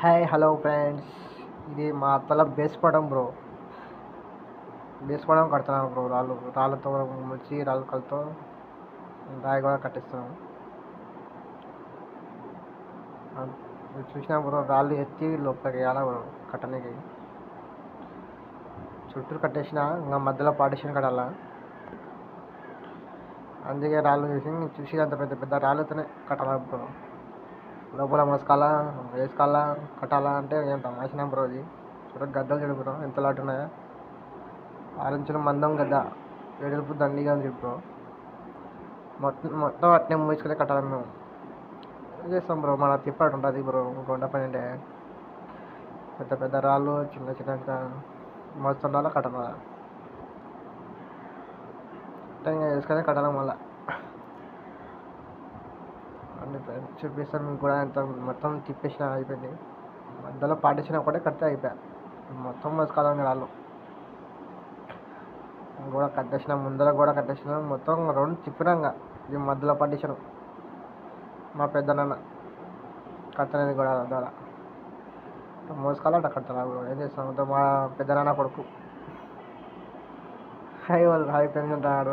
Hi hello friends, ఇది మా అత్తల బేస్పడం bro. బేస్పడం కడుతున్నాను బ్రో. రాళ్ళతో ముచ్చి రాళ్ళు కలతో రాయి కూడా కట్టిస్తున్నాం. చూసినా బ్రో, రాళ్ళు ఎత్తి లోపలికి వేయాలా బ్రో కట్టనికి. చుట్టూ కట్టేసిన, ఇంకా మధ్యలో పార్టిషన్ కట్టాలా. అందుకే రాళ్ళు చూసి అంత పెద్ద పెద్ద రాళ్ళతోనే కట్టాలా బ్రో. లోపల మోసుకాలా, వేసుకోవాలా, కట్టాలా అంటే ఏం తమాషనా బ్రో. ఇది చూడ గద్దలు చూడు బ్రో ఎంత లాట్ ఉన్నాయా. 6 ఇంచుల మందం గద్ద, వెడల్పు దండిగా ఉంది బ్రో. మొత్తం అట్నే మూసుకునే కట్టాలి మేము. ఏం చేస్తాం బ్రో, మన తిప్పాడు ఉంటుంది బ్రో. కొండ పని అంటే పెద్ద పెద్ద రాళ్ళు చిన్న చిన్న మోస్తుండాలా కట్టాలా. అంటే ఇంకా వేసుకొని కట్టాలి మళ్ళా. అన్ని చూపిస్తాను మీకు కూడా. ఎంత మొత్తం తిప్పేసిన అయిపోయింది. మధ్యలో పాటించిన ఒకటే కడితే అయిపోయా. మొత్తం మోసుకోవాలి రాళ్ళు. కూడా కట్టేసిన, ముందర కూడా కట్టేసిన, మొత్తం రౌండ్ తిప్పినాక ఇది మధ్యలో పట్టించను. మా పెద్దనాన్న కట్టనేది కూడా ద్వారా మోసుకోవాలంట కడతాను. ఏం చేస్తాను, మా పెద్దనాన్న కొడుకు. హాయ్ వాళ్ళు హాయ్ ఫ్రెండ్స్ అంటాడు.